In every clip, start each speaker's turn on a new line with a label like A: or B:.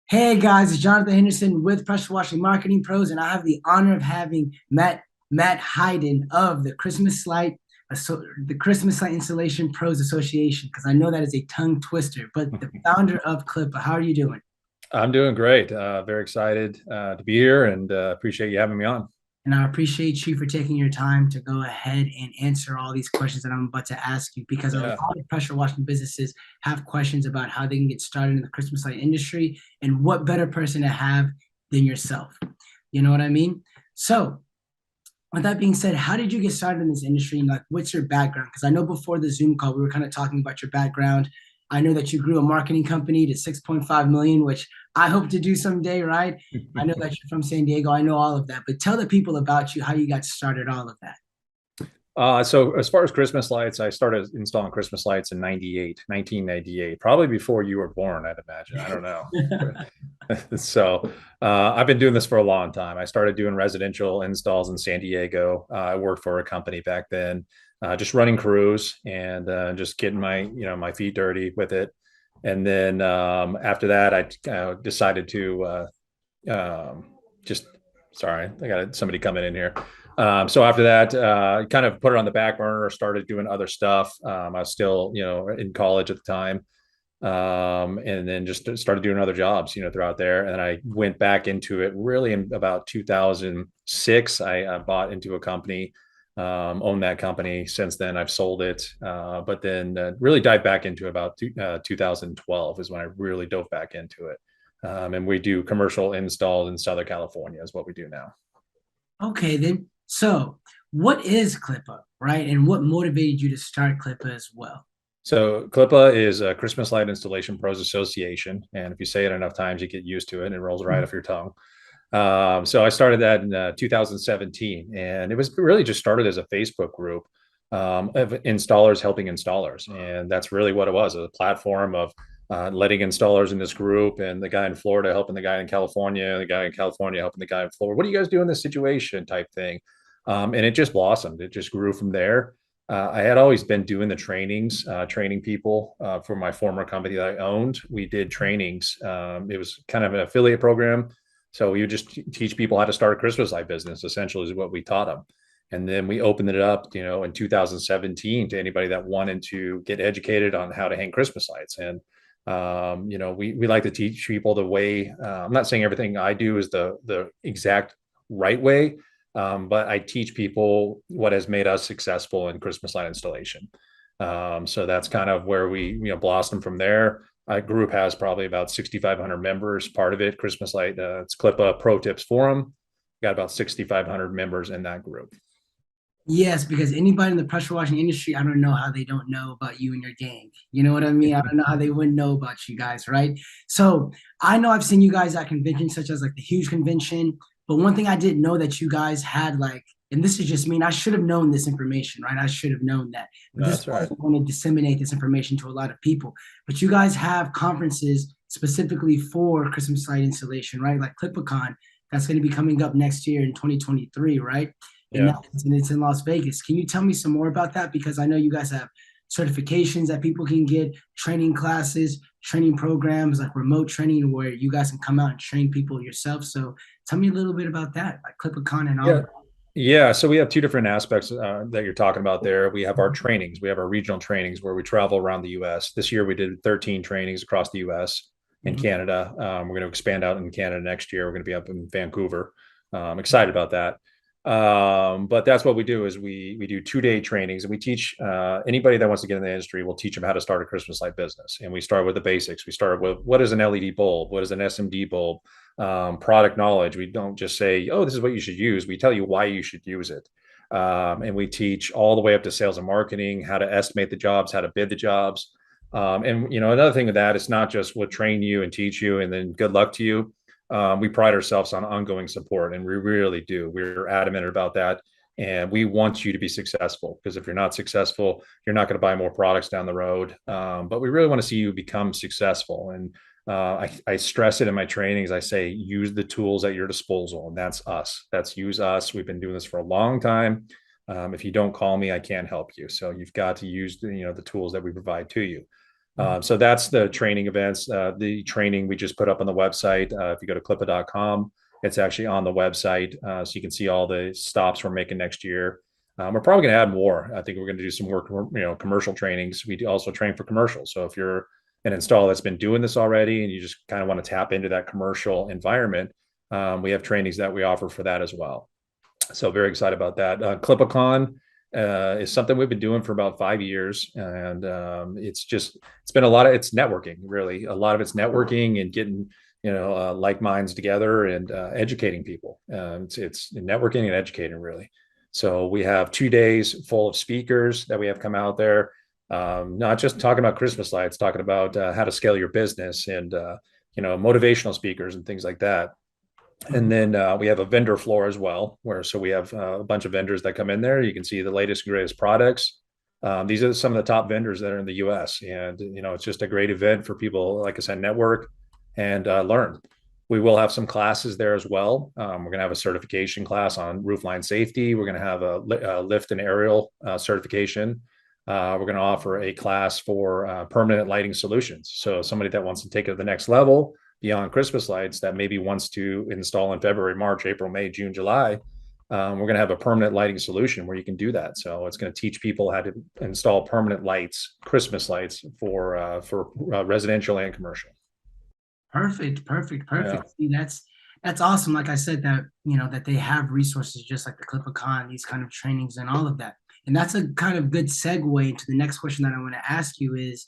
A: Hey guys, it's Jonathan Henderson with Pressure Washing Marketing Pros, and I have the honor of having Matt Hayden of the Christmas Light Installation Pros Association, because I know that is a tongue twister, but the founder of CLIPA. How are you doing?
B: I'm doing great. Very excited to be here and appreciate you having me on.
A: And I appreciate you for taking your time to go ahead and answer all these questions that I'm about to ask you, because a lot
B: Yeah.
A: of pressure washing businesses have questions about how they can get started in the Christmas light industry, and what better person to have than yourself. You know what I mean? So, with that being said, how did you get started in this industry, and like what's your background? Because I know before the Zoom call we were kind of talking about your background. I know that you grew a marketing company to 6.5 million, which I hope to do someday, right? I know that you're from San Diego. I know all of that, but tell the people about you, how you got started, all of that.
B: So as far as Christmas lights, I started installing Christmas lights in 1998, probably before you were born, I'd imagine. I don't know. So I've been doing this for a long time. I started doing residential installs in San Diego. I worked for a company back then, just running crews and just getting my feet dirty with it. And then after that, I decided to just sorry, I got somebody coming in here. So after that, kind of put it on the back burner, started doing other stuff. I was still, in college at the time, and then just started doing other jobs, throughout there. And I went back into it really in about 2006. I bought into a company, owned that company. Since then, I've sold it, but then really dived back into it about 2012 is when I really dove back into it. And we do commercial installs in Southern California is what we do now.
A: Okay, then. So, what is CLIPA, right? And what motivated you to start CLIPA as well?
B: So CLIPA is a Christmas Light Installation Pros Association, and if you say it enough times, you get used to it, and it rolls right off your tongue. So I started that in 2017, and it was really just started as a Facebook group of installers helping installers, and that's really what it was, a platform of letting installers in this group, and the guy in Florida helping the guy in California, the guy in California helping the guy in Florida. What do you guys do in this situation? Type thing, and it just blossomed. It just grew from there. I had always been doing the trainings, training people for my former company that I owned. We did trainings. It was kind of an affiliate program. So we would just teach people how to start a Christmas light business, essentially, is what we taught them. And then we opened it up, in 2017 to anybody that wanted to get educated on how to hang Christmas lights. And, we like to teach people the way. I'm not saying everything I do is the exact right way, but I teach people what has made us successful in Christmas light installation. So that's kind of where we, blossom from there. Our group has probably about 6,500 members. Part of it, Christmas light, it's CLIPA Pro Tips Forum. Got about 6,500 members in that group.
A: Yes, because anybody in the pressure washing industry, I don't know how they don't know about you and your gang. You know what I mean? I don't know how they wouldn't know about you guys, right? So I know I've seen you guys at conventions such as like the huge convention, but one thing I didn't know that you guys had like, and this is just me, and I should have known this information, right? I should have known that. But
B: No,
A: this is
B: that's
A: why I
B: right.
A: want to disseminate this information to a lot of people. But you guys have conferences specifically for Christmas light installation, right? Like ClipACon, that's going to be coming up next year in 2023, right? And
B: Yeah.
A: it's in Las Vegas. Can you tell me some more about that? Because I know you guys have certifications that people can get, training classes, training programs, like remote training where you guys can come out and train people yourself. So tell me a little bit about that, like ClipACon and all
B: Yeah.
A: that.
B: Yeah. So we have two different aspects that you're talking about there. We have our trainings. We have our regional trainings where we travel around the U.S. This year we did 13 trainings across the U.S. and
A: Mhm.
B: Canada. We're going to expand out in Canada next year. We're going to be up in Vancouver. I'm excited about that. But that's what we do is we do 2-day trainings, and we teach anybody that wants to get in the industry. We'll teach them how to start a Christmas light business, and we start with the basics. We start with what is an LED bulb, what is an SMD bulb, product knowledge. We don't just say, oh, this is what you should use. We tell you why you should use it. And we teach all the way up to sales and marketing, how to estimate the jobs, how to bid the jobs. And another thing with that, it's not just we'll train you and teach you and then good luck to you. We pride ourselves on ongoing support, and we really do. We're adamant about that. And we want you to be successful, because if you're not successful, you're not going to buy more products down the road. But we really want to see you become successful. And I stress it in my trainings. I say, use the tools at your disposal, and that's us. That's use us. We've been doing this for a long time. If you don't call me, I can't help you. So you've got to use the tools that we provide to you. So that's the training events. The training we just put up on the website. If you go to CLIPA.com, it's actually on the website, so you can see all the stops we're making next year. We're probably going to add more. I think we're going to do some more, commercial trainings. We do also train for commercial. So if you're an installer that's been doing this already and you just kind of want to tap into that commercial environment, we have trainings that we offer for that as well. So very excited about that. ClipACon is something we've been doing for about 5 years, and it's been a lot of it's networking. Really, a lot of it's networking and getting like minds together and educating people. It's networking and educating really. So we have 2 days full of speakers that we have come out there, not just talking about Christmas lights, talking about how to scale your business and motivational speakers and things like that. And then we have a vendor floor as well, so we have a bunch of vendors that come in there. You can see the latest and greatest products. These are some of the top vendors that are in the U.S. And it's just a great event for people, like I said, network and learn. We will have some classes there as well. We're going to have a certification class on roofline safety. We're going to have a lift and aerial certification. We're going to offer a class for permanent lighting solutions. So somebody that wants to take it to the next level beyond Christmas lights, that maybe wants to install in February, March, April, May, June, July, we're going to have a permanent lighting solution where you can do that. So it's going to teach people how to install permanent lights, Christmas lights for residential and commercial.
A: Perfect, perfect, perfect.
B: Yeah.
A: See, that's awesome. Like I said, that that they have resources just like the ClipACon, these kind of trainings and all of that. And that's a kind of good segue into the next question that I want to ask you is,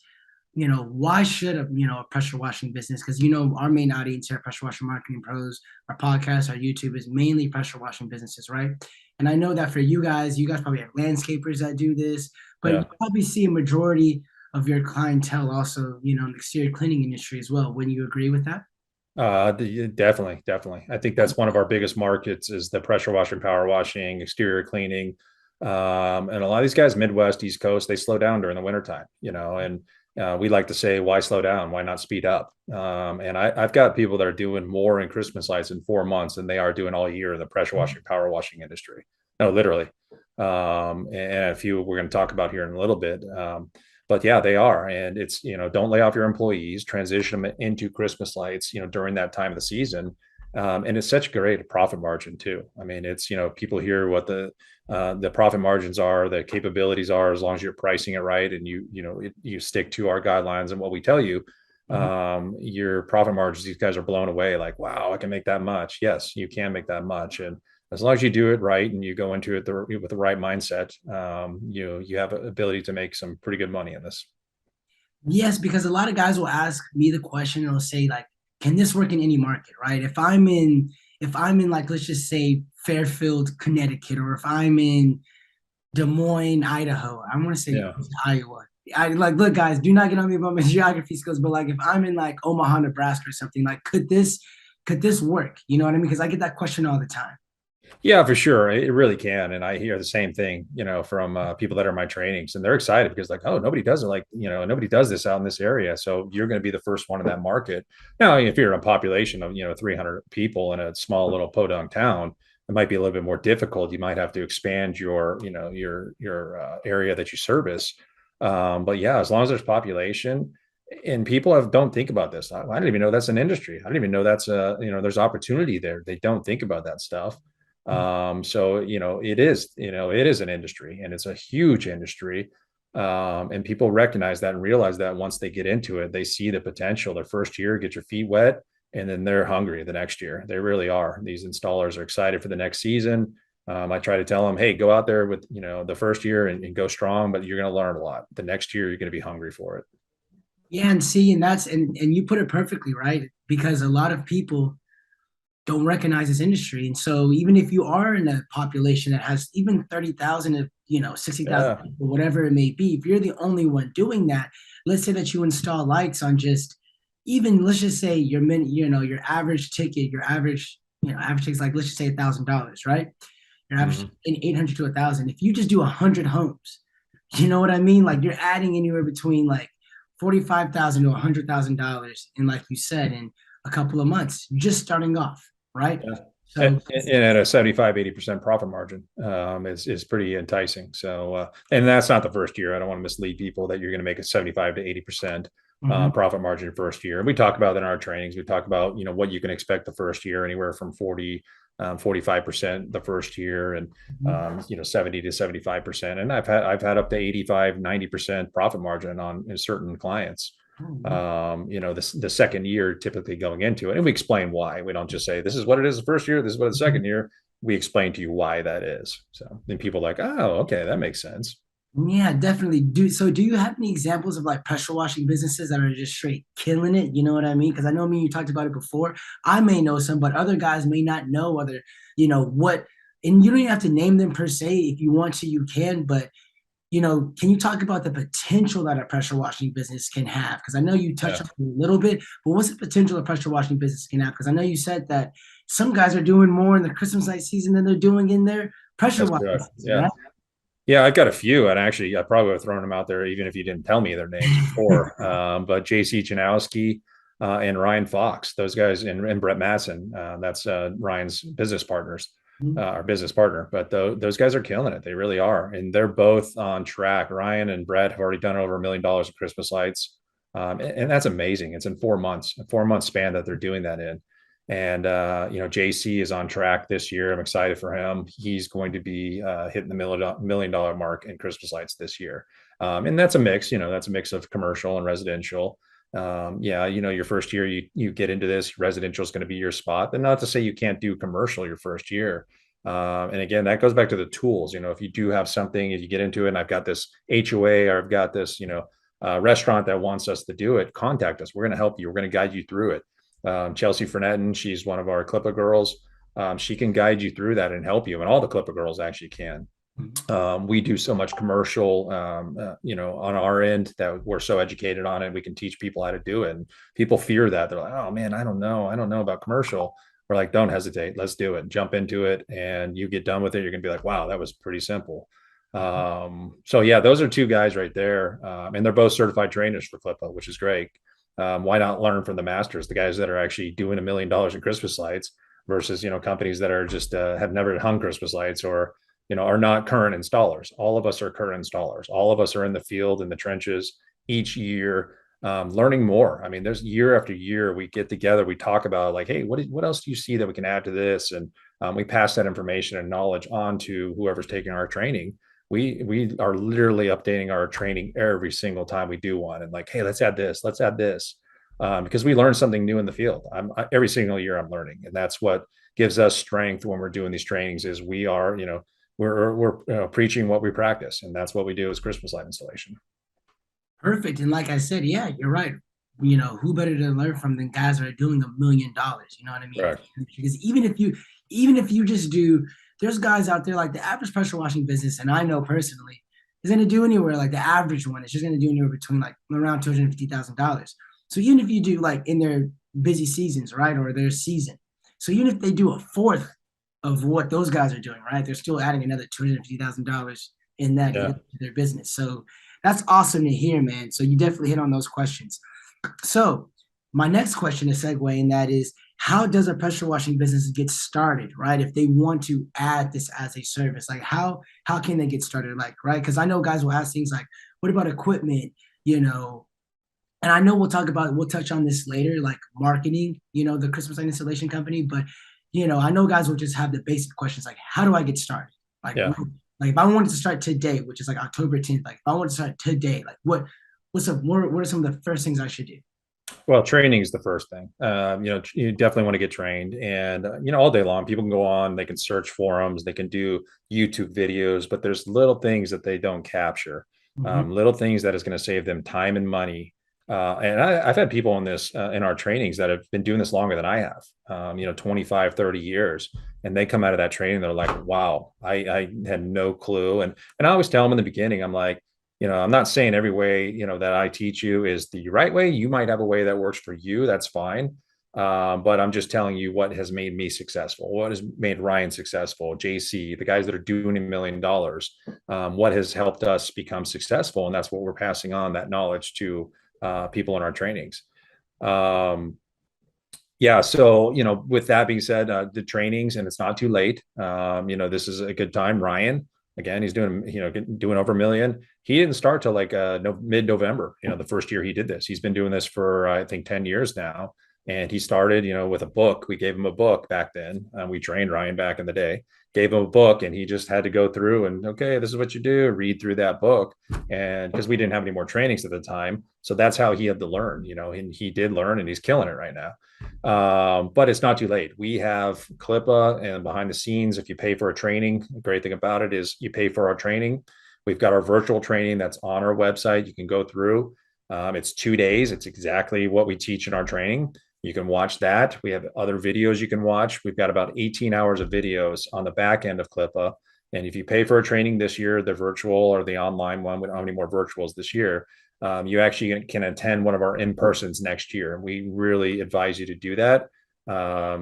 A: why should a pressure washing business? Because our main audience here at Pressure Washing Marketing Pros, our podcast, our YouTube is mainly pressure washing businesses, right? And I know that for you guys probably have landscapers that do this, but
B: Yeah.
A: you probably see a majority of your clientele also, in the exterior cleaning industry as well. Wouldn't you agree with that?
B: Definitely, definitely. I think that's one of our biggest markets is the pressure washing, power washing, exterior cleaning. And a lot of these guys, Midwest, East Coast, they slow down during the wintertime, and we like to say, why slow down? Why not speed up? And I've got people that are doing more in Christmas lights in 4 months than they are doing all year in the pressure washing, power washing industry. No, literally. And a few we're going to talk about here in a little bit. But yeah, they are. And it's, don't lay off your employees, transition them into Christmas lights, during that time of the season. And it's such a great profit margin too. I mean, it's, people hear what the profit margins are, the capabilities are, as long as you're pricing it right and you stick to our guidelines and what we tell you, your profit margins, these guys are blown away. Like, wow, I can make that much. Yes, you can make that much. And as long as you do it right and you go into it with the right mindset, you have an ability to make some pretty good money in this.
A: Yes, because a lot of guys will ask me the question and they'll say like, can this work in any market, right? If I'm in like, let's just say Fairfield, Connecticut, or if I'm in Des Moines, Idaho, I want to say
B: Yeah.
A: Iowa. I like, look, guys, do not get on me about my geography skills, but like if I'm in like Omaha, Nebraska or something, like could this work? You know what I mean? Because I get that question all the time.
B: Yeah, for sure. It really can. And I hear the same thing, from people that are in my trainings, and they're excited because like, oh, nobody does it. Like, nobody does this out in this area. So you're going to be the first one in that market. Now, if you're in a population of, 300 people in a small little podunk town, it might be a little bit more difficult. You might have to expand your area that you service. But yeah, as long as there's population and people don't think about this. I didn't even know that's an industry. I didn't even know there's opportunity there. They don't think about that stuff. So it is an industry and it's a huge industry. And people recognize that and realize that once they get into it, they see the potential. Their first year, get your feet wet, and then they're hungry the next year. They really are. These installers are excited for the next season. I try to tell them, hey, go out there with the first year and go strong, but you're going to learn a lot. The next year, you're going to be hungry for it.
A: Yeah, and see, and you put it perfectly, right? Because a lot of people don't recognize this industry. And so even if you are in a population that has even 30,000 to 60,000
B: Yeah.
A: people, whatever it may be, if you're the only one doing that, let's say that you install lights on just even let's just say your average ticket, average ticket's like let's just say $1,000, right? Your average
B: Mhm.
A: in 800 to 1,000. If you just do 100 homes, you know what I mean? Like you're adding anywhere between like 45,000 to $100,000, and like you said, in a couple of months, just starting off, right?
B: Yeah.
A: So
B: And at a 75-80% profit margin, is pretty enticing. So, and that's not the first year. I don't want to mislead people that you're going to make a 75 to 80%
A: mhm,
B: profit margin first year. And we talk about in our trainings, we talk about, what you can expect the first year, anywhere from 45% the first year, and,
A: mhm,
B: 70 to 75%. And I've had up to 85, 90% profit margin on certain clients.
A: mhm.
B: The second year typically going into it. And we explain why. We don't just say, this is what it is the first year, this is what the second year. We explain to you why that is. So then people are like, oh, okay, that makes sense.
A: Yeah, definitely. Do you have any examples of like pressure washing businesses that are just straight killing it? You know what I mean? Because I know me and you talked about it before. I may know some, but other guys may not know other, what, and you don't even have to name them per se. If you want to, you can, but can you talk about the potential that a pressure washing business can have? Because I know you touched
B: Yeah,
A: on it a little bit, but what's the potential a pressure washing business can have? Because I know you said that some guys are doing more in the Christmas night season than they're doing in their pressure
B: that's
A: washing
B: correct.
A: season,
B: Yeah.
A: right?
B: Yeah, I've got a few, and actually, I probably would have thrown them out there even if you didn't tell me their names before. But JC Janowski and Ryan Fox, those guys, and Brett Madsen, that's Ryan's business partners, our business partner. But those guys are killing it. They really are, and they're both on track. Ryan and Brett have already done over $1 million of Christmas lights, and that's amazing. It's in 4 months, a 4 month span that they're doing that in. And JC is on track this year. I'm excited for him. He's going to be hitting the $1 million mark in Christmas lights this year. And that's a mix. That's a mix of commercial and residential. Yeah, your first year you get into this, residential is going to be your spot. And not to say you can't do commercial your first year. And again, that goes back to the tools. If you do have something, if you get into it, and I've got this HOA, or I've got this, restaurant that wants us to do it, contact us. We're going to help you. We're going to guide you through it. Chelsea Fernetten, she's one of our CLIPA girls. She can guide you through that and help you, and all the CLIPA girls actually can. We do so much commercial, on our end, that we're so educated on it. We can teach people how to do it. And people fear that. They're like, oh man, I don't know. I don't know about commercial. We're like, don't hesitate. Let's do it. Jump into it. And you get done with it, you're going to be like, wow, that was pretty simple. So yeah, those are two guys right there. And they're both certified trainers for CLIPA, which is great. Why not learn from the masters, the guys that are actually doing $1 million in Christmas lights versus, companies that are just have never hung Christmas lights, or are not current installers. All of us are current installers. All of us are in the field, in the trenches each year, learning more. I mean, there's year after year we get together, we talk about like, hey, what else do you see that we can add to this? And we pass that information and knowledge on to whoever's taking our training. We are literally updating our training every single time we do one, and like, hey, let's add this, because we learn something new in the field. Every single year I'm learning, and that's what gives us strength when we're doing these trainings. Is we are, we're preaching what we practice, and that's what we do as Christmas light installation.
A: Perfect. And like I said, yeah, you're right. Who better to learn from than guys that are doing $1 million? You know what I mean?
B: Correct.
A: Because even if you just do, there's guys out there like the average pressure washing business, and I know personally, is going to do anywhere like the average one is just going to do anywhere between like around $250,000. So even if you do like in their busy seasons, right, or their season, so even if they do a fourth of what those guys are doing, right, they're still adding another $250,000 in that
B: Yeah.
A: to their business. So that's awesome to hear, man. So you definitely hit on those questions. So my next question is segue, and that is, how does a pressure washing business get started, right? If they want to add this as a service, like how can they get started, like, right? Because I know guys will ask things like, what about equipment, you know? And I know we'll touch on this later, like marketing, the Christmas light installation company, but I know guys will just have the basic questions like, how do I get started? Like,
B: Yeah.
A: like if I wanted to start today, which is like October 10th, like if I wanted to start today, like what are some of the first things I should do?
B: Well, training is the first thing. You definitely want to get trained, and all day long, people can go on, they can search forums, they can do YouTube videos, but there's little things that they don't capture,
A: Mhm.
B: little things that is going to save them time and money. And I've had people in this in our trainings that have been doing this longer than I have, 25, 30 years, and they come out of that training, they're like, wow, I had no clue. And I always tell them in the beginning, I'm like, I'm not saying every way, that I teach you is the right way. You might have a way that works for you. That's fine. But I'm just telling you what has made me successful, what has made Ryan successful, JC, the guys that are doing $1 million, what has helped us become successful. And that's what we're passing on, that knowledge to people in our trainings. Um, Yeah. So, with that being said, the trainings, and it's not too late. This is a good time. Ryan, again, he's doing, doing over a million. He didn't start till like no, mid-November, the first year he did this. He's been doing this for, I think, 10 years now. And he started, with a book. We gave him a book back then. We trained Ryan back in the day, gave him a book, and he just had to go through and, okay, this is what you do, read through that book. And because we didn't have any more trainings at the time. So that's how he had to learn, and he did learn, and he's killing it right now. But it's not too late. We have CLIPA, and behind the scenes, if you pay for a training, the great thing about it is you pay for our training. We've got our virtual training that's on our website. You can go through. It's 2 days. It's exactly what we teach in our training. You can watch that. We have other videos you can watch. We've got about 18 hours of videos on the back end of CLIPA. And if you pay for a training this year, the virtual or the online one, we don't have any more virtuals this year. You actually can attend one of our in-persons next year. And we really advise you to do that.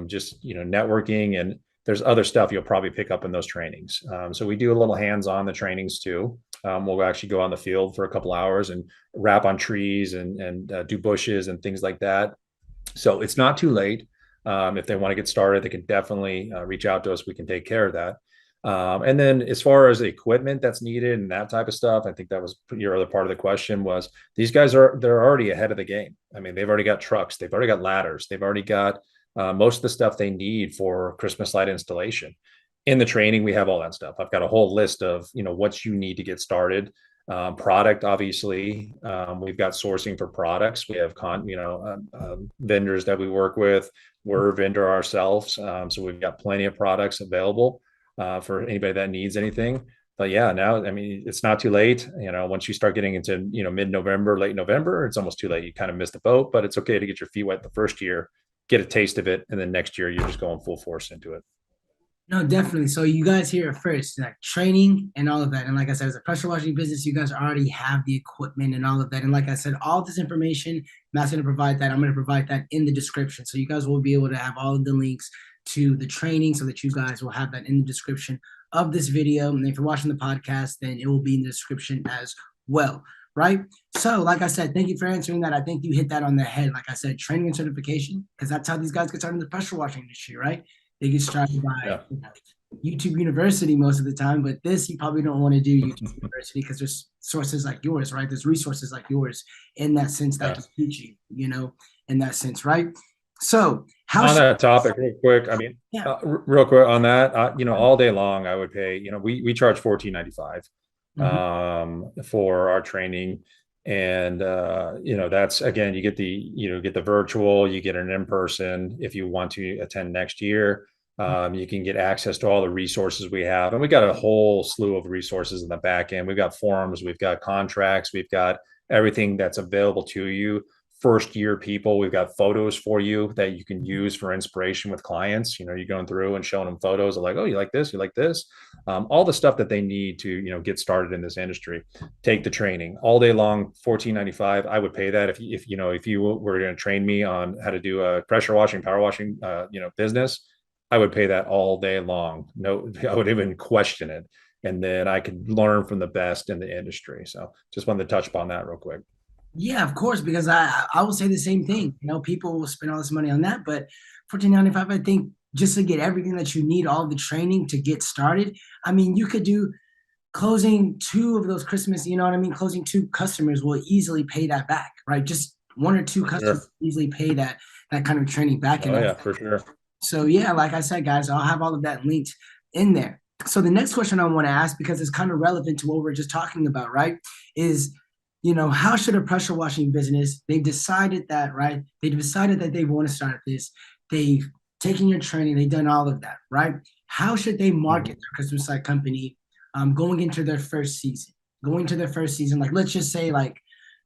B: Just, networking, and there's other stuff you'll probably pick up in those trainings. So we do a little hands-on the trainings too. We'll actually go on the field for a couple hours and wrap on trees and do bushes and things like that. So it's not too late. If they want to get started, they can definitely reach out to us. We can take care of that. And then as far as the equipment that's needed and that type of stuff, I think that was your other part of the question. Was these guys they're already ahead of the game. I mean, they've already got trucks, they've already got ladders, they've already got most of the stuff they need for Christmas light installation. In the training, we have all that stuff. I've got a whole list of, what you need to get started. Product, obviously, we've got sourcing for products. We have vendors that we work with. We're a vendor ourselves, so we've got plenty of products available for anybody that needs anything. But yeah, now, I mean, it's not too late. Once you start getting into, mid-November, late November, it's almost too late. You kind of missed the boat, but it's okay to get your feet wet the first year, get a taste of it. And then next year, you're just going full force into it.
A: No, definitely. So you guys hear it first, like training and all of that. And like I said, as a pressure washing business, you guys already have the equipment and all of that. And like I said, all this information, Matt's going to provide that. I'm going to provide that in the description. So you guys will be able to have all of the links to the training so that you guys will have that in the description of this video. And if you're watching the podcast, then it will be in the description as well. Right. So, like I said, thank you for answering that. I think you hit that on the head. Like I said, training and certification, because that's how these guys get started in the pressure washing industry, right? They get started by
B: Yeah.
A: YouTube University most of the time, but this you probably don't want to do YouTube University because there's sources like yours, right? There's resources like yours in that sense that
B: Yeah.
A: can teach you, in that sense, right? So how
B: On
A: should
B: that topic, real quick, I mean,
A: yeah.
B: real quick on that, all day long, I would pay, we charge $14.95
A: Mhm.
B: for our training. And, that's, again, you get the virtual, you get an in-person. If you want to attend next year, you can get access to all the resources we have. And we got a whole slew of resources in the back end. We've got forums, we've got contracts, we've got everything that's available to you. First year people, we've got photos for you that you can use for inspiration with clients. You're going through and showing them photos of like, oh, you like this, you like this, all the stuff that they need to get started in this industry. Take the training all day long. $14.95. I would pay that if you were going to train me on how to do a pressure washing, power washing business. I would pay that all day long. No, I would even question it, and then I could learn from the best in the industry. So just wanted to touch upon that real quick.
A: Yeah, of course, because I will say the same thing. People will spend all this money on that, but 14.95, I think just to get everything that you need, all the training to get started. I mean, you could do closing two of those Christmas, you know what I mean? Closing two customers will easily pay that back, right? Just one or two
B: For
A: customers
B: sure.
A: easily pay that kind of training back. And
B: Oh yeah, for sure.
A: so yeah, like I said, guys, I'll have all of that linked in there. So the next question I want to ask, because it's kind of relevant to what we're just talking about, right? Is how should a pressure washing business, they've decided that, right? They decided that they want to start this. They've taken your training, they've done all of that, right? How should they market
B: Mhm.
A: their Christmas light company going into their first season? Going to their first season, like let's just say like,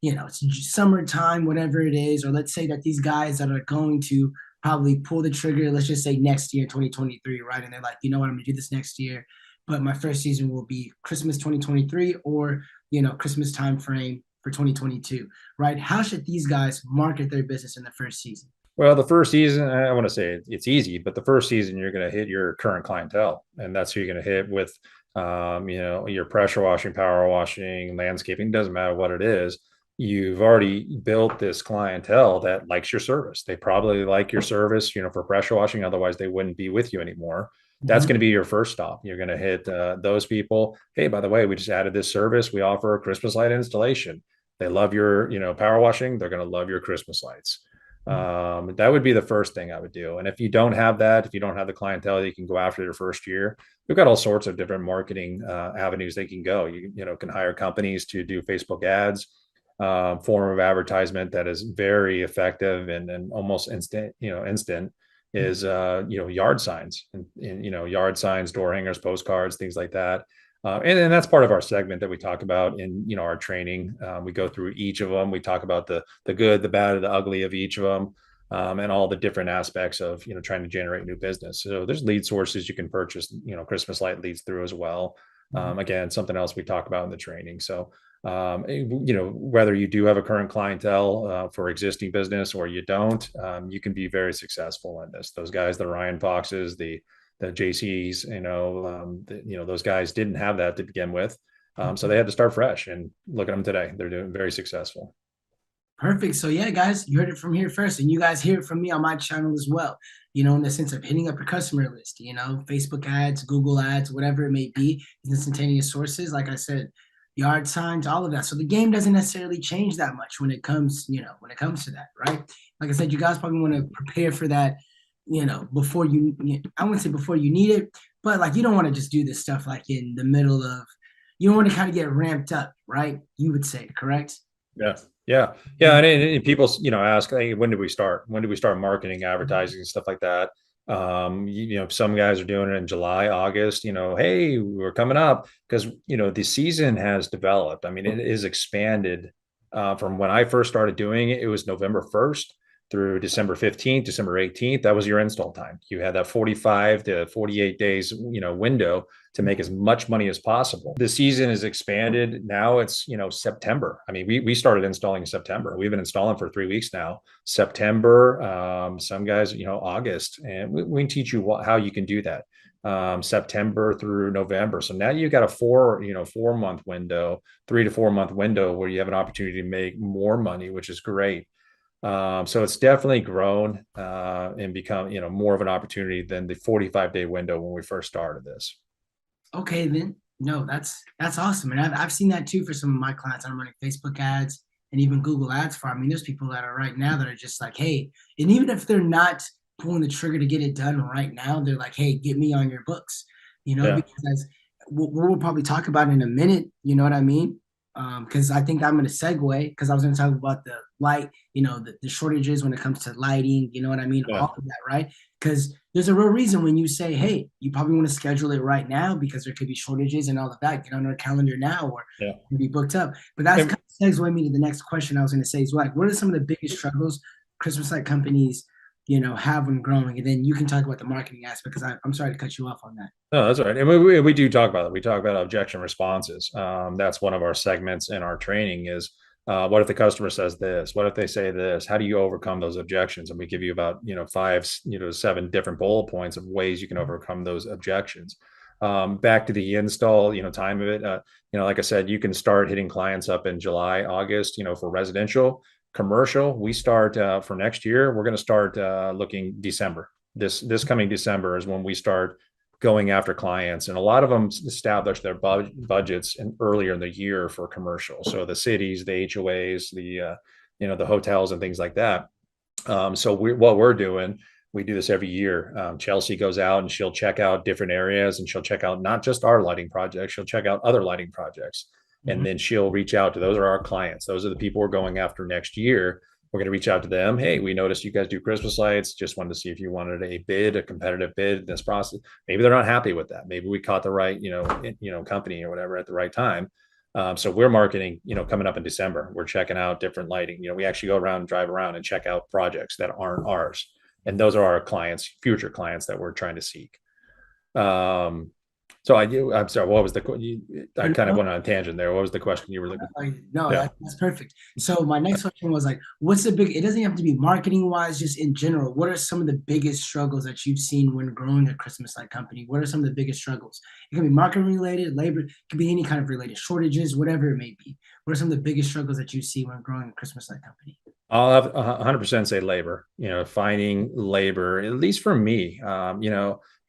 A: it's summertime, whatever it is, or let's say that these guys that are going to probably pull the trigger, let's just say next year, 2023, right? And they're like, you know what, I'm gonna do this next year, but my first season will be Christmas 2023 or Christmas time frame for 2022, right? How should these guys market their business in the first season?
B: Well, the first season, I want to say it's easy, but the first season you're going to hit your current clientele, and that's who you're going to hit with, your pressure washing, power washing, landscaping. Doesn't matter what it is. you've already built this clientele that likes your service. They probably like your service, for pressure washing. Otherwise, they wouldn't be with you anymore. That's
A: Mhm.
B: going to be your first stop. You're going to hit those people. Hey, by the way, we just added this service. We offer a Christmas light installation. They love your, power washing. They're going to love your Christmas lights. That would be the first thing I would do. And if you don't have that, if you don't have the clientele, you can go after your first year. We've got all sorts of different marketing avenues they can go. You can hire companies to do Facebook ads, form of advertisement that is very effective and almost instant is yard signs and yard signs, door hangers, postcards, things like that. And that's part of our segment that we talk about in our training. We go through each of them. We talk about the good, the bad, the ugly of each of them, and all the different aspects of trying to generate new business. So there's lead sources you can purchase Christmas light leads through as well. Again, something else we talk about in the training. So whether you do have a current clientele for existing business or you don't, you can be very successful in this. Those guys, the Ryan Foxes, the JCs, those guys didn't have that to begin with. So they had to start fresh, and look at them today. They're doing very successful.
A: Perfect. So yeah, guys, you heard it from here first, and you guys hear it from me on my channel as well. In the sense of hitting up your customer list, Facebook ads, Google ads, whatever it may be, instantaneous sources. Like I said, yard signs, all of that. So the game doesn't necessarily change that much when it comes, when it comes to that, right? Like I said, you guys probably want to prepare for that, before I wouldn't say before you need it, but like you don't want to just do this stuff like in the middle of, you don't want to kind of get ramped up, right? You would say, correct?
B: Yeah. Yeah. Yeah. And people, ask, hey, when did we start? When did we start marketing, advertising, and stuff like that? Some guys are doing it in July, August, hey, we're coming up because, the season has developed. I mean, it is expanded from when I first started doing it. It was November 1st through December 15th, December 18th. That was your install time. You had that 45 to 48 days, window to make as much money as possible. The season is expanded. Now it's, September. I mean, we started installing in September. We've been installing for 3 weeks now. September, some guys, August, and we can teach you how you can do that. September through November. So now you've got a 4-month window, 3 to 4 month window where you have an opportunity to make more money, which is great. So it's definitely grown and become, more of an opportunity than the 45-day window when we first started this.
A: Okay, then. No, that's awesome. And I've seen that too for some of my clients. I'm running Facebook ads and even Google ads for. I mean, there's people that are right now that are just like, hey, and even if they're not pulling the trigger to get it done right now, they're like, hey, get me on your books,
B: Yeah.
A: because we'll probably talk about in a minute, you know what I mean? Because I think I'm going to segue because I was going to talk about the light, the shortages when it comes to lighting, you know what I mean?
B: Yeah.
A: All of that, right? Because there's a real reason when you say, hey, you probably want to schedule it right now because there could be shortages and all of that. Get on our calendar now or
B: Yeah.
A: be booked up. But that's kind of segues me to the next question I was going to say is like, what are some of the biggest struggles Christmas light companies, have when growing? And then you can talk about the marketing aspect because I'm sorry to cut you off on that.
B: No, that's all right. And we do talk about it. We talk about objection responses. That's one of our segments in our training is what if the customer says this? What if they say this? How do you overcome those objections? And we give you about, 5, 7 different bullet points of ways you can overcome those objections. Back to the install, time of it. Like I said, you can start hitting clients up in July, August, for residential. Commercial, we start for next year. We're going to start looking December. This coming December is when we start going after clients, and a lot of them establish their budgets earlier in the year for commercial. So the cities, the HOAs, the hotels and things like that. So what we're doing, we do this every year. Chelsea goes out and she'll check out different areas, and she'll check out not just our lighting projects, she'll check out other lighting projects. And then she'll reach out to, those are our clients. Those are the people we're going after next year. We're going to reach out to them. Hey, we noticed you guys do Christmas lights. Just wanted to see if you wanted a competitive bid in this process. Maybe they're not happy with that. Maybe we caught the right, company or whatever at the right time. So we're marketing, coming up in December. We're checking out different lighting. We actually go around and drive around and check out projects that aren't ours. And those are our clients, future clients that we're trying to seek. So I'm sorry. What was I
A: And
B: kind of went on a tangent there. What was the question you were looking?
A: no,
B: Yeah.
A: that's perfect. So my next question was like, what's the big? It doesn't have to be marketing wise, just in general. What are some of the biggest struggles that you've seen when growing a Christmas light company? What are some of the biggest struggles? It can be marketing related, labor, it could be any kind of related shortages, whatever it may be. What are some of the biggest struggles that you see when growing a Christmas light company?
B: I'll have 100% say labor, finding labor, at least for me,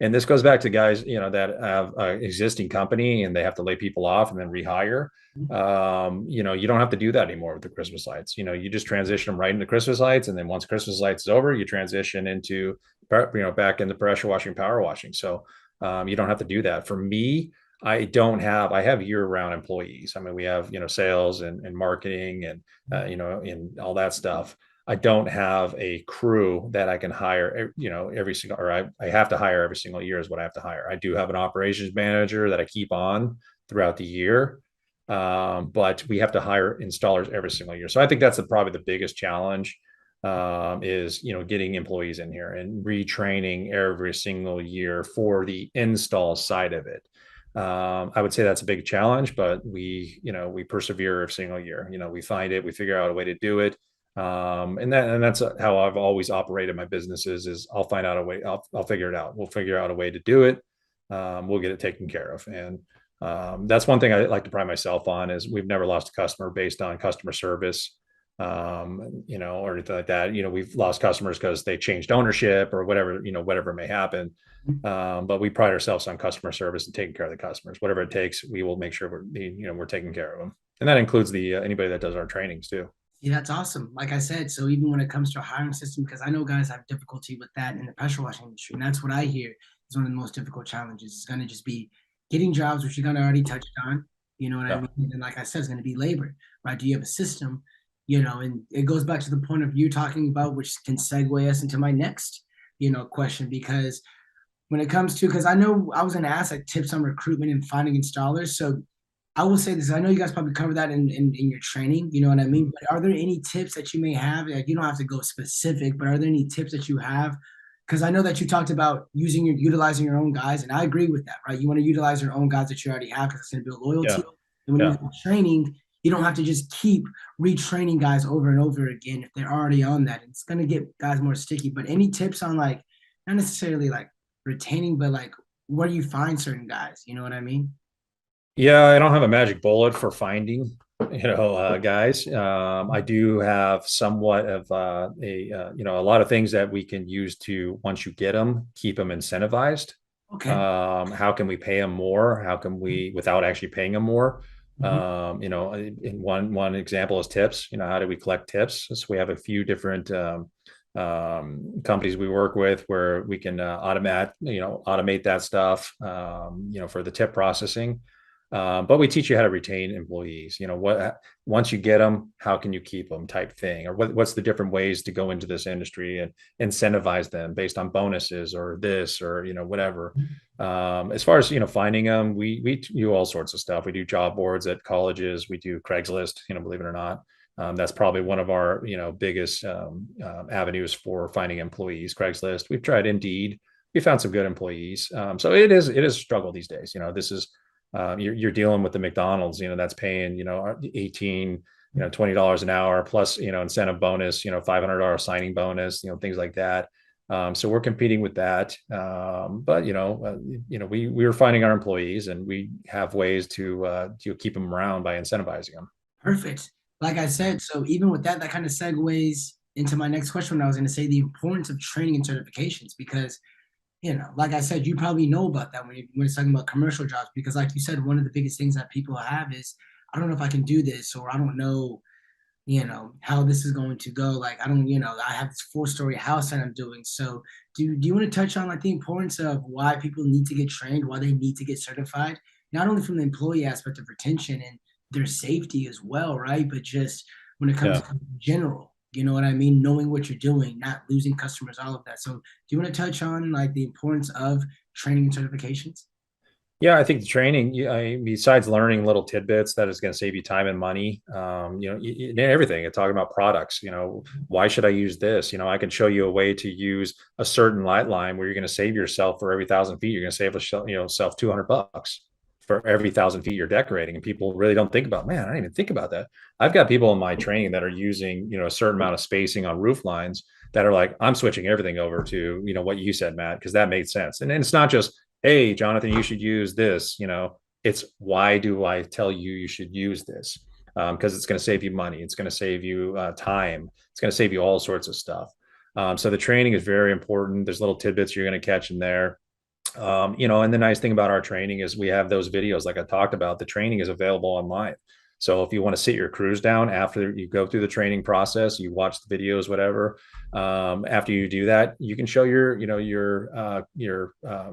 B: and this goes back to guys, that have an existing company and they have to lay people off and then rehire. You don't have to do that anymore with the Christmas lights. You just transition them right into Christmas lights. And then once Christmas lights is over, you transition into, back into pressure washing, power washing. So you don't have to do that. For me, I have year-round employees. I mean, we have, sales and marketing and and all that stuff. I don't have a crew that I can hire, every single, or I have to hire every single year is what I have to hire. I do have an operations manager that I keep on throughout the year. But we have to hire installers every single year. So I think that's probably the biggest challenge, is, getting employees in here and retraining every single year for the install side of it. I would say that's a big challenge, but we persevere every single year. We find it, we figure out a way to do it. And that's how I've always operated my businesses is I'll find out a way. I'll figure it out. We'll figure out a way to do it. We'll get it taken care of. And that's one thing I like to pride myself on is we've never lost a customer based on customer service, or anything like that. We've lost customers because they changed ownership or whatever, whatever may happen. But we pride ourselves on customer service and taking care of the customers. Whatever it takes, we will make sure we're taking care of them, and that includes the anybody that does our trainings too.
A: Yeah, that's awesome. Like I said, so even when it comes to a hiring system, because I know guys have difficulty with that in the pressure washing industry, and that's what I hear is one of the most difficult challenges. It's going to just be getting jobs, which you're going to already touched on. You know what I
B: Yeah,
A: mean? And like I said, it's going to be labor, right? Do you have a system? And it goes back to the point of you talking about, which can segue us into my next, question, because when it comes to, because I know I was going to ask like tips on recruitment and finding installers. So I will say this. I know you guys probably cover that in your training, you know what I mean? But are there any tips that you may have? Like you don't have to go specific, but are there any tips that you have? Because I know that you talked about utilizing your own guys, and I agree with that, right? You want to utilize your own guys that you already have because it's going to build loyalty.
B: yeah,
A: And when you
B: yeah.
A: have training, you don't have to just keep retraining guys over and over again if they're already on that. It's going to get guys more sticky. But any tips on like not necessarily like retaining, but like where do you find certain guys? You know what I mean?
B: Yeah, I don't have a magic bullet for finding, guys. I do have somewhat of a lot of things that we can use to, once you get them, keep them incentivized.
A: Okay.
B: How can we pay them more? How can we, without actually paying them more?
A: Mhm.
B: In one example is tips. How do we collect tips? So we have a few different companies we work with where we can automate that stuff, for the tip processing. But we teach you how to retain employees. Once you get them, how can you keep them, type thing, or what's the different ways to go into this industry and incentivize them based on bonuses or this or whatever. As far as finding them, we do all sorts of stuff. We do job boards at colleges. We do Craigslist. Believe it or not. That's probably one of our biggest avenues for finding employees. Craigslist. We've tried Indeed. We found some good employees. So it is a struggle these days. This is you're dealing with the McDonald's, that's paying, 18, $20 an hour plus, incentive bonus, $500 signing bonus, things like that. So we're competing with that. But we are finding our employees and we have ways to keep them around by incentivizing them.
A: Perfect. Like I said, so even with that, that kind of segues into my next question. When I was going to say the importance of training and certifications, because like I said, you probably know about that when it's talking about commercial jobs, because like you said, one of the biggest things that people have is, I don't know if I can do this, or I don't know, how this is going to go. Like, I don't, I have this 4-story house that I'm doing. So do you want to touch on like the importance of why people need to get trained, why they need to get certified, not only from the employee aspect of retention and their safety as well, right? But just when it comes
B: Yeah.
A: to general, you know what I mean? Knowing what you're doing, not losing customers, all of that. So do you want to touch on like the importance of training and certifications?
B: Yeah, I think the training, besides learning little tidbits that is going to save you time and money, everything. It's talking about products. Why should I use this? I can show you a way to use a certain light line where you're going to save yourself for every 1,000 feet. You're going to save yourself $200 for every 1,000 feet you're decorating. And people really don't think about, man, I didn't even think about that. I've got people in my training that are using, a certain amount of spacing on roof lines that are like, I'm switching everything over to, what you said, Matt, because that made sense. And it's not just, hey, Jonathan, you should use this. It's why do I tell you you should use this? Because it's going to save you money. It's going to save you time. It's going to save you all sorts of stuff. So the training is very important. There's little tidbits you're going to catch in there. And the nice thing about our training is we have those videos, like I talked about. The training is available online. So if you want to sit your crews down after you go through the training process, you watch the videos, whatever. After you do that, you can show your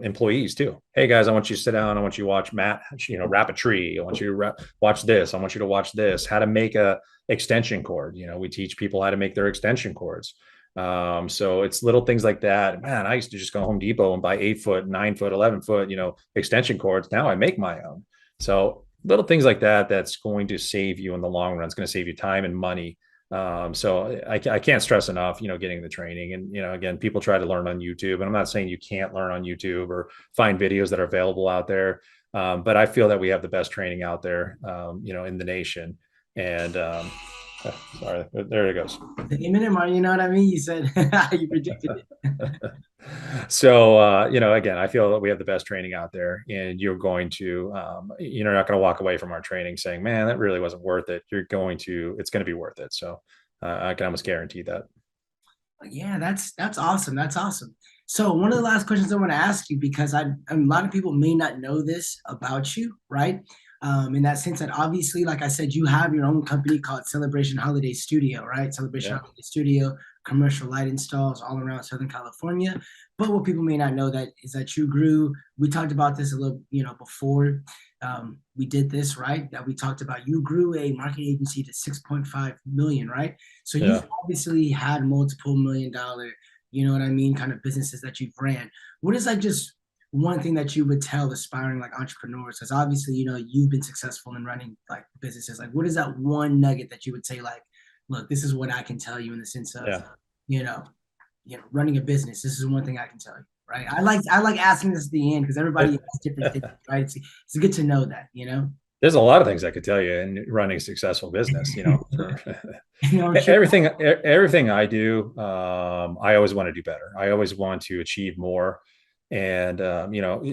B: employees too. Hey guys, I want you to sit down. I want you to watch Matt, wrap a tree. I want you to watch this. I want you to watch this. How to make a extension cord. We teach people how to make their extension cords. So it's little things like that. Man, I used to just go Home Depot and buy 8 foot, 9 foot, 11 foot, extension cords. Now I make my own. So little things like that, that's going to save you in the long run. It's going to save you time and money. So I can't stress enough, getting the training. And, again, people try to learn on YouTube, and I'm not saying you can't learn on YouTube or find videos that are available out there. But I feel that we have the best training out there, in the nation. And, sorry, there it goes.
A: The minute mark, you know what I mean? You said you predicted it.
B: So again, I feel that we have the best training out there, and you're not going to walk away from our training saying, man, that really wasn't worth it. It's going to be worth it. So I can almost guarantee that.
A: Yeah, that's awesome. That's awesome. So one of the last questions I want to ask you, because a lot of people may not know this about you, right? In that sense that obviously, like I said, you have your own company called Celebration Holiday Studio, right? Celebration
B: Yeah.
A: Holiday Studio, commercial light installs all around Southern California. But what people may not know that is that you grew. We talked about this a little, before we did this, right? That we talked about. You grew a marketing agency to 6.5 million, right? So you've
B: Yeah.
A: obviously had multiple $1 million, you know what I mean, kind of businesses that you've ran. What is like just one thing that you would tell aspiring like entrepreneurs? Because obviously, you've been successful in running like businesses. Like, what is that one nugget that you would say, like, look, this is what I can tell you in the sense of,
B: Yeah.
A: you know, running a business. This is one thing I can tell you, right? I like asking this at the end because everybody has different things, right? It's good to know that.
B: There's a lot of things I could tell you in running a successful business, for
A: I'm sure.
B: everything I do. I always want to do better. I always want to achieve more. And,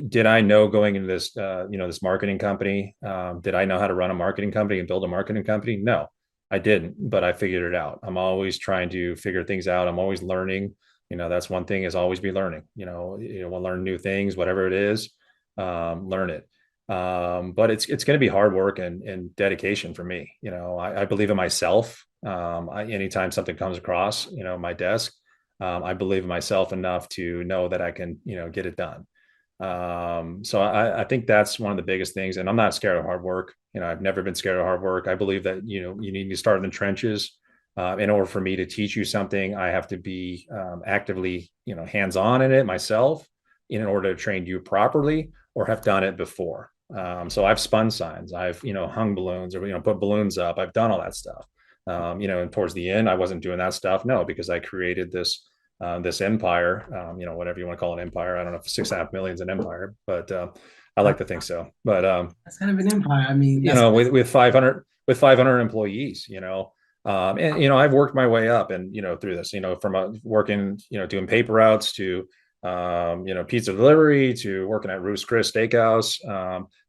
B: did I know going into this, this marketing company, did I know how to run a marketing company and build a marketing company? No, I didn't, but I figured it out. I'm always trying to figure things out. I'm always learning. That's one thing, is always be learning. We'll learn new things, whatever it is, learn it. But it's going to be hard work and dedication for me. I believe in myself. Anytime something comes across, my desk, I believe in myself enough to know that I can, get it done. So I think that's one of the biggest things. And I'm not scared of hard work. I've never been scared of hard work. I believe that, you need to start in the trenches. In order for me to teach you something, I have to be actively, hands-on in it myself in order to train you properly or have done it before. So I've spun signs, I've, hung balloons or, put balloons up. I've done all that stuff. And towards the end, I wasn't doing that stuff. No, because I created this empire, whatever you want to call an empire. I don't know if 6.5 million is an empire, but I like to think so. But
A: That's kind of an empire. I mean, that's
B: with 500 employees, and I've worked my way up, and through this, from working, doing paper routes to pizza delivery to working at Ruth's Chris Steakhouse.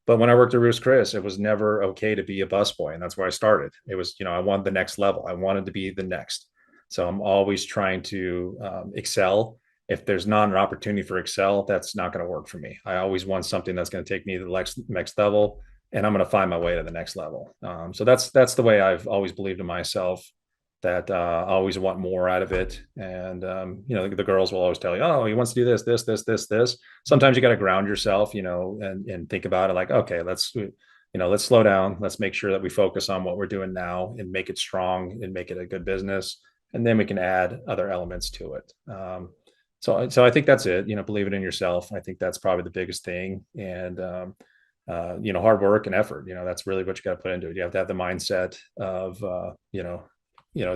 B: But when I worked at Ruth's Chris, it was never okay to be a busboy, and that's where I started. It was, I wanted the next level. I wanted to be the next. So I'm always trying to excel. If there's not an opportunity for excel, that's not going to work for me. I always want something that's going to take me to the next level, and I'm going to find my way to the next level. So that's the way I've always believed in myself. That I always want more out of it. And the girls will always tell you, oh, he wants to do this, this, this, this, this. Sometimes you got to ground yourself, and think about it like, okay, let's slow down. Let's make sure that we focus on what we're doing now and make it strong and make it a good business. And then we can add other elements to it. So I think that's it. Believe it in yourself. I think that's probably the biggest thing. And hard work and effort. That's really what you got to put into it. You have to have the mindset of,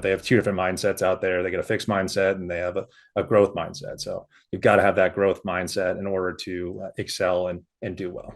B: they have two different mindsets out there. They get a fixed mindset and they have a growth mindset. So you've got to have that growth mindset in order to excel and do well.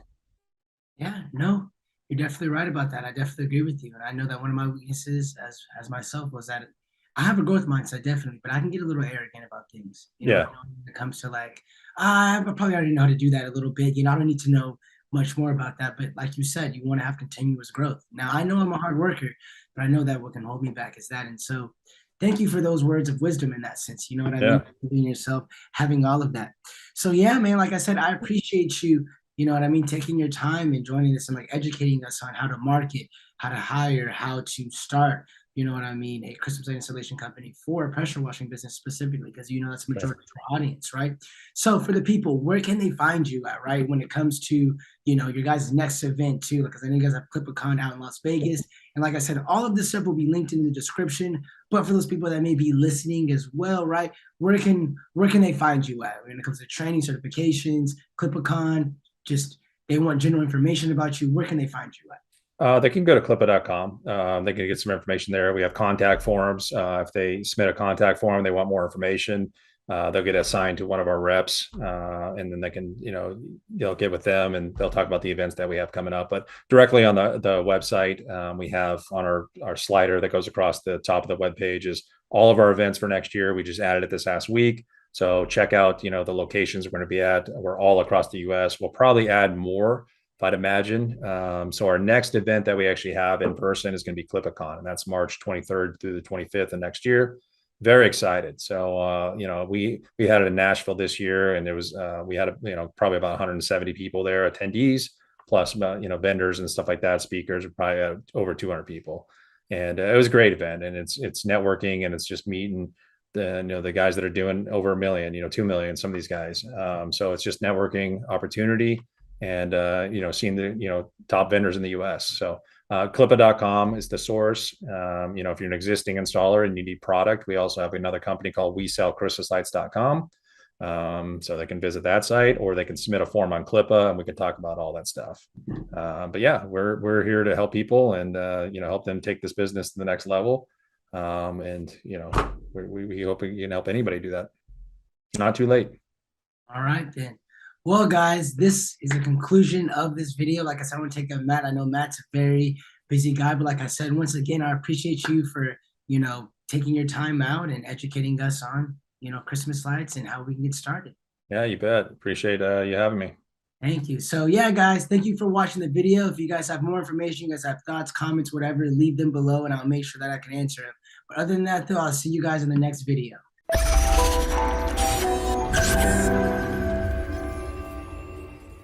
A: Yeah, no, you're definitely right about that. I definitely agree with you. And I know that one of my weaknesses as myself was that I have a growth mindset, definitely, but I can get a little arrogant about things.
B: Yeah.
A: When it comes to like, I probably already know how to do that a little bit. I don't need to know much more about that. But like you said, you want to have continuous growth. Now I know I'm a hard worker, but I know that what can hold me back is that. And so thank you for those words of wisdom in that sense. You know what I
B: Yeah.
A: mean? Being yourself, having all of that. So yeah, man, like I said, I appreciate you, you know what I mean, taking your time and joining us and like educating us on how to market, how to hire, how to start, you know what I mean, a Christmas light installation company for a pressure washing business specifically, because that's the majority of our audience, right? So for the people, where can they find you at, right? When it comes to, your guys' next event too, because I know you guys have CLIPA out in Las Vegas. And like I said, all of this stuff will be linked in the description. But for those people that may be listening as well, right? Where can they find you at when it comes to training, certifications, CLIPA, just they want general information about you, where can they find you at?
B: They can go to clipa.com. They can get some information there. We have contact forms. If they submit a contact form, they want more information, they'll get assigned to one of our reps, and then they can, they'll get with them and they'll talk about the events that we have coming up. But directly on the website, we have on our slider that goes across the top of the web page is all of our events for next year. We just added it this last week. So check out, the locations we're going to be at. We're all across the U.S. We'll probably add more, if I'd imagine. So our next event that we actually have in person is going to be CLIPA, and that's March 23rd through the 25th of next year. Very excited. So, we had it in Nashville this year, and it was, we had, probably about 170 people there, attendees, plus, vendors and stuff like that, speakers, probably over 200 people. And it was a great event, and it's networking, and it's just meeting the guys that are doing over $1 million, 2 million, some of these guys. So it's just networking opportunity and, seeing the, top vendors in the US. So clipa.com is the source. If you're an existing installer and you need product, we also have another company called WeSellChristmasLights.com. So they can visit that site, or they can submit a form on CLIPA and we can talk about all that stuff. But yeah, we're here to help people and, help them take this business to the next level. And we hope we can help anybody do that. Not too late.
A: All right then. Well, guys, this is the conclusion of this video. Like I said, I want to take up Matt. I know Matt's a very busy guy, but like I said, once again, I appreciate you for, taking your time out and educating us on, Christmas lights and how we can get started.
B: Yeah, you bet. Appreciate you having me.
A: Thank you. So yeah, guys, thank you for watching the video. If you guys have more information, you guys have thoughts, comments, whatever, leave them below and I'll make sure that I can answer them. But other than that, though, I'll see you guys in the next video.